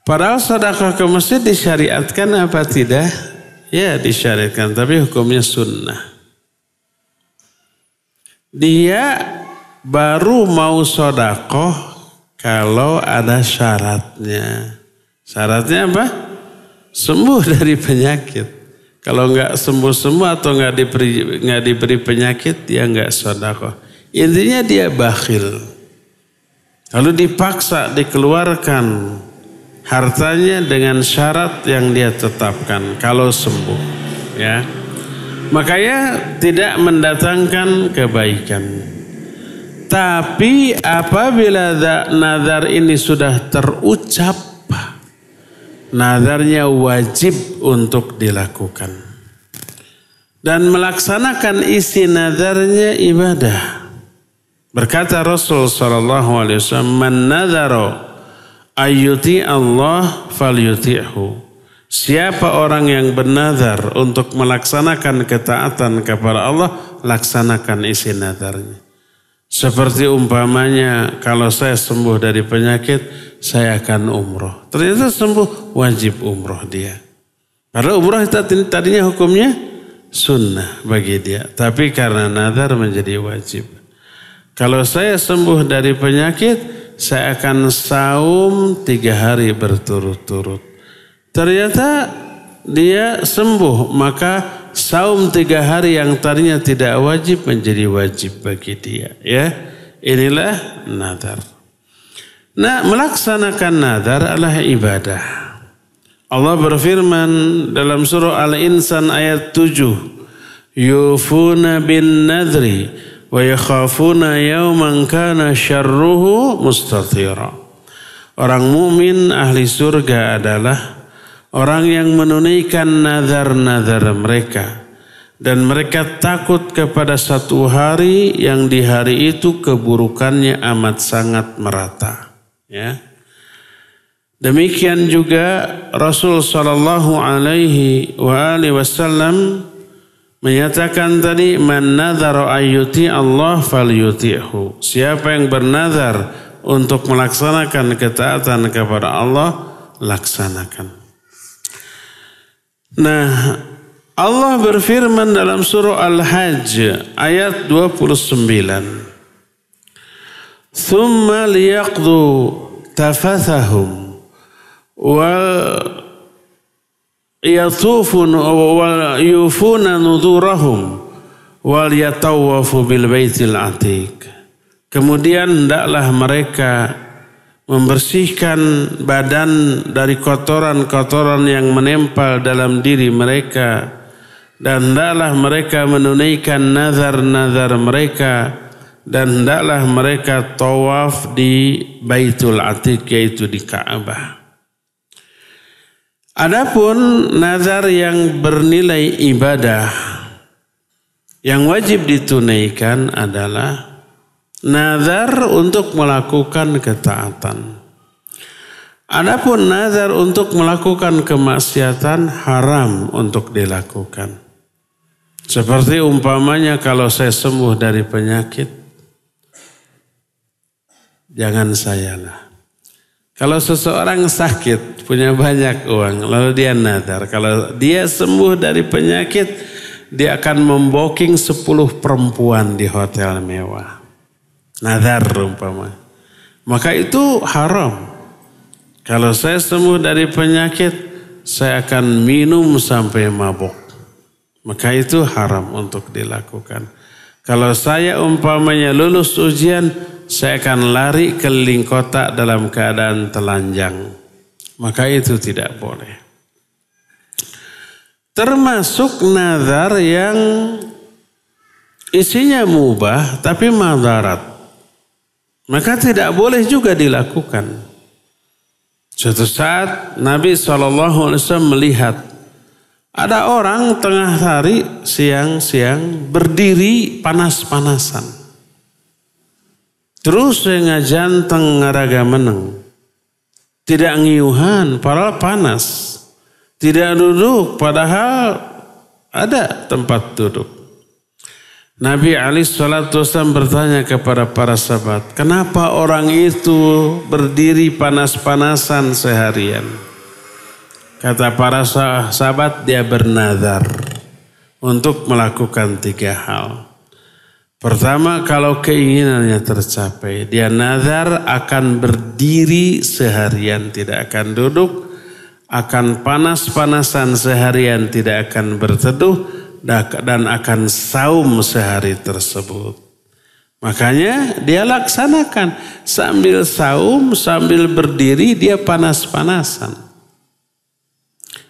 Padahal sedekah ke masjid disyariatkan apa tidak? Ya disyariatkan, tapi hukumnya sunnah. Dia baru mau sedekah kalau ada syaratnya. Syaratnya apa? Sembuh dari penyakit. Kalau nggak sembuh-sembuh atau nggak diberi penyakit, dia nggak sedekah. Intinya dia bakhil. Lalu dipaksa dikeluarkan hartanya dengan syarat yang dia tetapkan kalau sembuh. Ya, makanya tidak mendatangkan kebaikan. Tapi apabila nazar ini sudah terucap, nazarnya wajib untuk dilakukan. Dan melaksanakan isi nazarnya ibadah. Berkata Rasul SAW, "Man nazara ayyuti Allah falyuti'hu." Siapa orang yang bernazar untuk melaksanakan ketaatan kepada Allah, laksanakan isi nazarnya. Seperti umpamanya, kalau saya sembuh dari penyakit, saya akan umroh. Ternyata sembuh, wajib umroh dia. Padahal umroh tadinya hukumnya sunnah bagi dia. Tapi karena nazar menjadi wajib. Kalau saya sembuh dari penyakit, saya akan saum 3 hari berturut-turut. Ternyata dia sembuh, maka saum 3 hari yang tadinya tidak wajib menjadi wajib bagi dia. Ya, inilah nazar. Nah, melaksanakan nazar adalah ibadah. Allah berfirman dalam surah Al-Insan ayat 7, "Yufuna bin nadri wa yakhafuna yawman kana syarruhu mustatira." Orang mukmin ahli surga adalah orang yang menunaikan nazar-nazar mereka. Dan mereka takut kepada satu hari yang di hari itu keburukannya amat sangat merata. Ya. Demikian juga Rasul sallallahu alaihi wasallam menyatakan tadi, "Man nazara ayyuti Allah falyuti'hu." Siapa yang bernazar untuk melaksanakan ketaatan kepada Allah, laksanakan. Nah, Allah berfirman dalam surah Al-Hajj ayat 29. "Tsumma liyaqdu tafathahum wal yatufun wal yufuna nudurahum wal yatawafu bil baitil atiq." Kemudian hendaklah mereka membersihkan badan dari kotoran-kotoran yang menempel dalam diri mereka, dan hendaklah mereka menunaikan nazar-nazar mereka, dan hendaklah mereka tawaf di Baitul Atiq, yaitu di Ka'bah. Adapun nazar yang bernilai ibadah yang wajib ditunaikan adalah nazar untuk melakukan ketaatan. Adapun nazar untuk melakukan kemaksiatan haram untuk dilakukan. Seperti umpamanya kalau saya sembuh dari penyakit, jangan sayalah. Kalau seseorang sakit, punya banyak uang, lalu dia nazar, kalau dia sembuh dari penyakit, dia akan memboking 10 perempuan di hotel mewah. Nazar umpama. Maka itu haram. Kalau saya sembuh dari penyakit, saya akan minum sampai mabuk. Maka itu haram untuk dilakukan. Kalau saya umpamanya lulus ujian, saya akan lari keliling kota dalam keadaan telanjang. Maka itu tidak boleh. Termasuk nazar yang isinya mubah tapi madarat. Maka tidak boleh juga dilakukan. Suatu saat Nabi SAW melihat ada orang tengah hari siang-siang berdiri panas-panasan. Terus ngajanteng ngaraga meneng. Tidak ngiuhan, padahal panas. Tidak duduk, padahal ada tempat duduk. Nabi SAW bertanya kepada para sahabat, kenapa orang itu berdiri panas-panasan seharian? Kata para sahabat, dia bernazar untuk melakukan 3 hal. Pertama, kalau keinginannya tercapai, dia nazar akan berdiri seharian, tidak akan duduk, akan panas-panasan seharian, tidak akan berteduh, dan akan saum sehari tersebut. Makanya dia laksanakan, sambil saum, sambil berdiri, dia panas-panasan.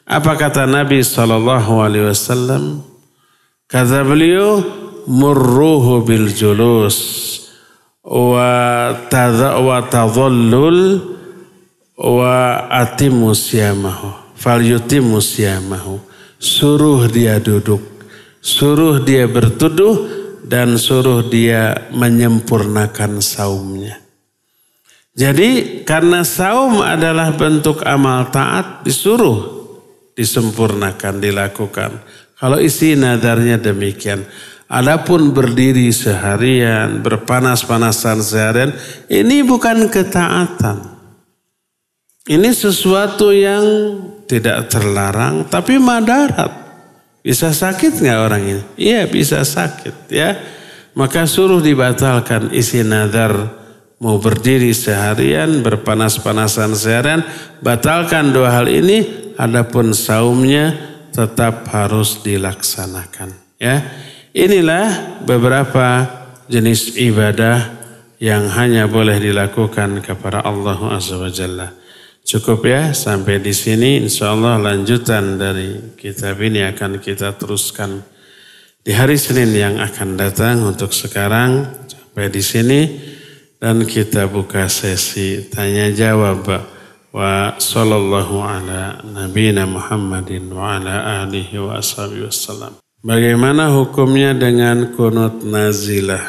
Apa kata Nabi SAW? Kata beliau, murruhu bil julus wa tadhallul wa atimu siyamahu falyutimu siyamahu. Suruh dia duduk, suruh dia berteduh, dan suruh dia menyempurnakan saumnya. Jadi karena saum adalah bentuk amal taat, disuruh disempurnakan, dilakukan. Kalau isi nadarnya demikian. Adapun berdiri seharian, berpanas-panasan seharian, ini bukan ketaatan. Ini sesuatu yang tidak terlarang, tapi madarat. Bisa sakit nggak orang ini? Iya, bisa sakit ya. Maka suruh dibatalkan isi nadar. Mau berdiri seharian, berpanas-panasan seharian, batalkan 2 hal ini. Adapun saumnya tetap harus dilaksanakan ya. Inilah beberapa jenis ibadah yang hanya boleh dilakukan kepada Allah Azza wa Jalla. Cukup ya sampai di sini. Insyaallah lanjutan dari kitab ini akan kita teruskan di hari Senin yang akan datang. Untuk sekarang sampai di sini dan kita buka sesi tanya jawab. Wa sallallahu ala nabiyina Muhammadin wa ala alihi wa ashabihi wassalam. Bagaimana hukumnya dengan kunut nazilah?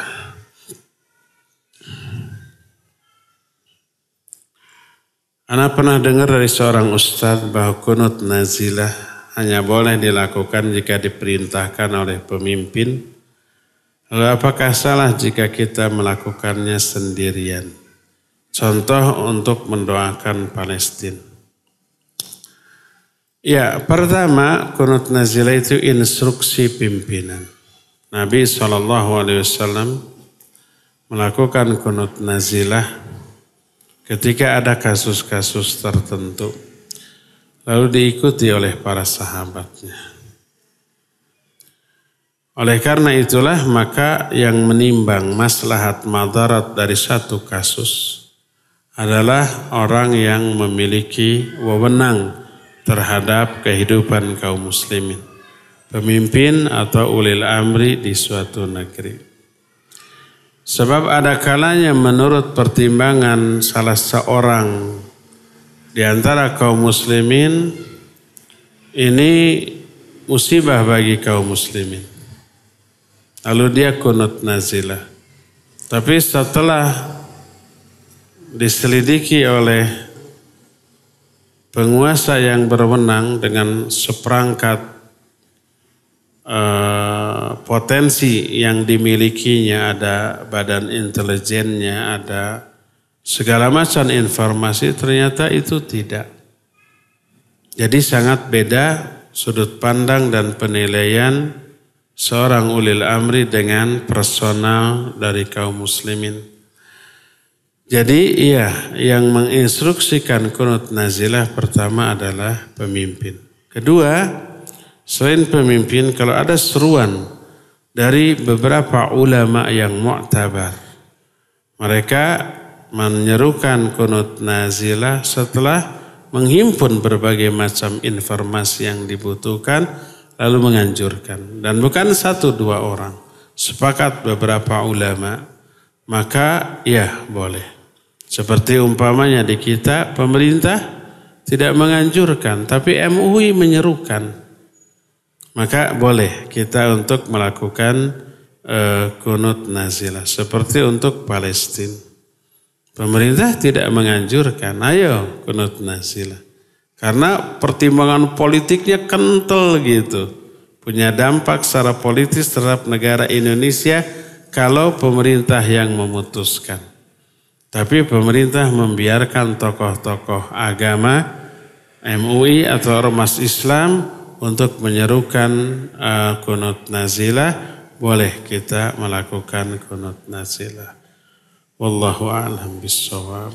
Ana pernah dengar dari seorang ustadz bahwa kunut nazilah hanya boleh dilakukan jika diperintahkan oleh pemimpin. Lalu apakah salah jika kita melakukannya sendirian? Contoh untuk mendoakan Palestina. Ya, pertama kunut nazilah itu instruksi pimpinan. Nabi SAW melakukan kunut nazilah ketika ada kasus-kasus tertentu. Lalu diikuti oleh para sahabatnya. Oleh karena itulah maka yang menimbang maslahat madarat dari satu kasus adalah orang yang memiliki wewenang terhadap kehidupan kaum muslimin, pemimpin atau ulil amri di suatu negeri. Sebab ada kalanya menurut pertimbangan salah seorang di antara kaum muslimin ini musibah bagi kaum muslimin. Lalu dia kunut nazilah. Tapi setelah diselidiki oleh penguasa yang berwenang dengan seperangkat potensi yang dimilikinya, ada badan intelijennya, ada segala macam informasi, ternyata itu tidak. Jadi sangat beda sudut pandang dan penilaian seorang ulil amri dengan personal dari kaum muslimin. Jadi iya, yang menginstruksikan kunut nazilah pertama adalah pemimpin. Kedua, selain pemimpin, kalau ada seruan dari beberapa ulama yang mu'tabar, mereka menyerukan kunut nazilah setelah menghimpun berbagai macam informasi yang dibutuhkan, lalu menganjurkan. Dan bukan 1-2 orang, sepakat beberapa ulama, maka ya boleh. Seperti umpamanya di kita, pemerintah tidak menganjurkan, tapi MUI menyerukan. Maka boleh kita untuk melakukan kunut nazilah. Seperti untuk Palestina. Pemerintah tidak menganjurkan, ayo kunut nazilah. Karena pertimbangan politiknya kental gitu. Punya dampak secara politis terhadap negara Indonesia kalau pemerintah yang memutuskan. Tapi pemerintah membiarkan tokoh-tokoh agama, MUI atau Ormas Islam untuk menyerukan kunut nazilah, boleh kita melakukan kunut nazilah. Wallahu a'lam bishawab.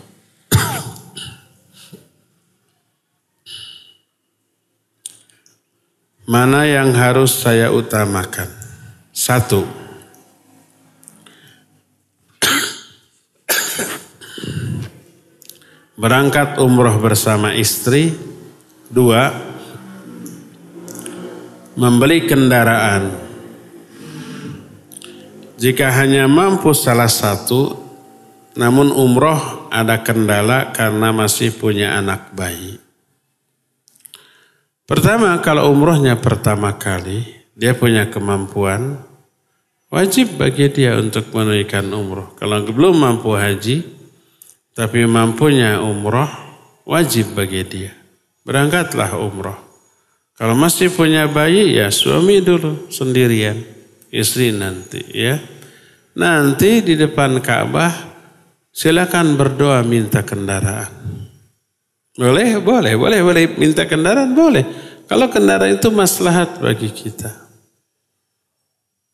Mana yang harus saya utamakan? 1. Berangkat umroh bersama istri. 2. Membeli kendaraan. Jika hanya mampu salah satu, namun umroh ada kendala karena masih punya anak bayi. Pertama, kalau umrohnya pertama kali, dia punya kemampuan, wajib bagi dia untuk menunaikan umroh. Kalau belum mampu haji, tapi mampunya umroh, wajib bagi dia. Berangkatlah umroh. Kalau masih punya bayi, ya suami dulu sendirian, istri nanti ya. Nanti di depan Ka'bah, silakan berdoa minta kendaraan. Boleh minta kendaraan, boleh. Kalau kendaraan itu maslahat bagi kita.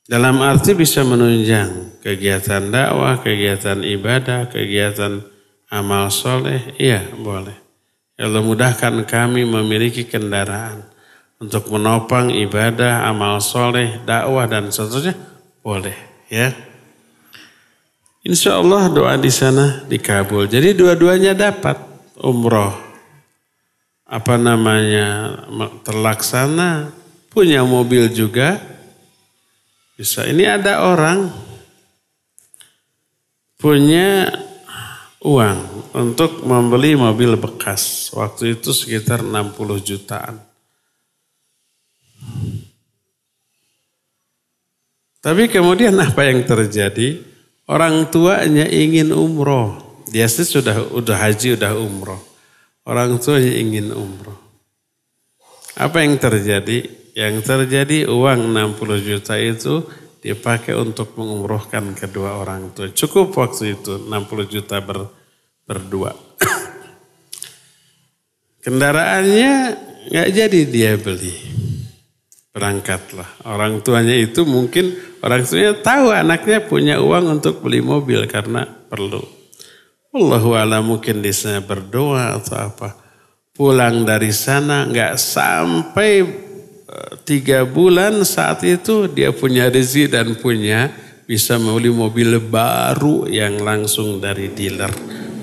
Dalam arti bisa menunjang kegiatan dakwah, kegiatan ibadah, kegiatan amal soleh, iya boleh. Allah mudahkan kami memiliki kendaraan untuk menopang ibadah, amal soleh, dakwah dan seterusnya, boleh ya. Insya Allah doa di sana dikabul. Jadi dua-duanya dapat umroh. Terlaksana, punya mobil juga bisa. Ini ada orang punya uang untuk membeli mobil bekas. Waktu itu sekitar 60 jutaan. Tapi kemudian apa yang terjadi? Orang tuanya ingin umroh. Dia sih udah haji, udah umroh. Orang tuanya ingin umroh. Apa yang terjadi? Yang terjadi uang 60 juta itu dipakai untuk mengumrohkan kedua orang tua. Cukup waktu itu 60 juta berdua. Kendaraannya nggak jadi dia beli. Berangkatlah. Orang tuanya itu mungkin orang tuanya tahu anaknya punya uang untuk beli mobil karena perlu. Wallahu a'lam, mungkin di sana berdoa atau apa. Pulang dari sana nggak sampai 3 bulan saat itu dia punya rezeki dan bisa membeli mobil baru yang langsung dari dealer.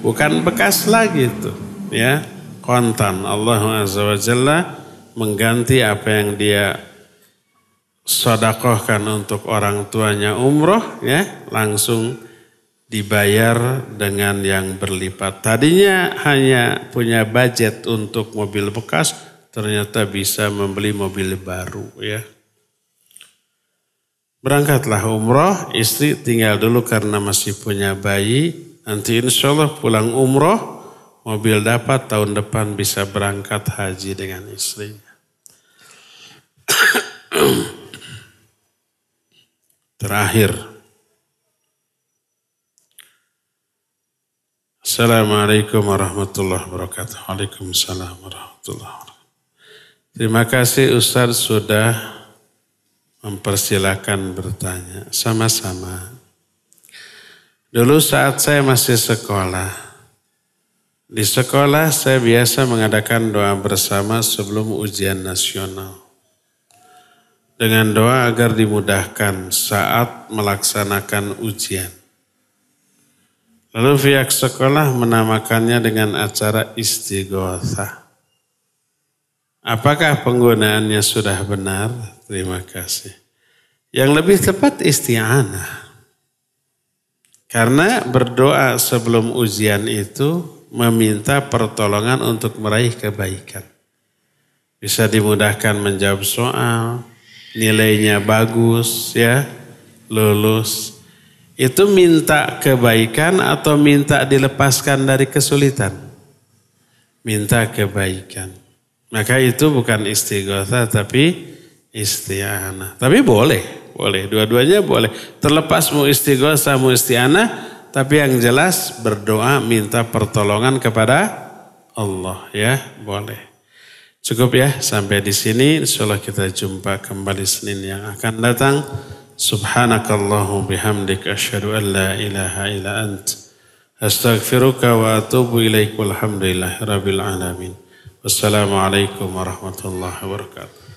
Bukan bekas lagi itu ya. Kontan. Allah Azza wa Jalla mengganti apa yang dia sedekahkan untuk orang tuanya umroh ya, langsung dibayar dengan yang berlipat. Tadinya hanya punya budget untuk mobil bekas, ternyata bisa membeli mobil baru ya. Berangkatlah umroh, istri tinggal dulu karena masih punya bayi. Nanti insya Allah pulang umroh, mobil dapat, tahun depan bisa berangkat haji dengan istrinya. Terakhir. Assalamualaikum warahmatullahi wabarakatuh. Waalaikumsalam warahmatullahi wabarakatuh. Terima kasih Ustaz sudah mempersilakan bertanya. Sama-sama. Dulu saat saya masih sekolah, di sekolah saya biasa mengadakan doa bersama sebelum ujian nasional. Dengan doa agar dimudahkan saat melaksanakan ujian. Lalu pihak sekolah menamakannya dengan acara istighotsah. Apakah penggunaannya sudah benar? Terima kasih. Yang lebih tepat isti'anah. Karena berdoa sebelum ujian itu meminta pertolongan untuk meraih kebaikan. Bisa dimudahkan menjawab soal, nilainya bagus ya, lulus. Itu minta kebaikan atau minta dilepaskan dari kesulitan? Minta kebaikan. Maka itu bukan istighotsah tapi isti'anah. Tapi boleh. Dua-duanya boleh. Terlepas mau istighotsah mau isti'anah, tapi yang jelas berdoa minta pertolongan kepada Allah ya, boleh. Cukup ya sampai di sini. Insyaallah kita jumpa kembali Senin yang akan datang. Subhanakallahu bihamdika asyhadu an la ilaha illa ant astaghfiruka wa atubu ilaik walhamdulillahi rabbil alamin. Wassalamualaikum warahmatullahi wabarakatuh.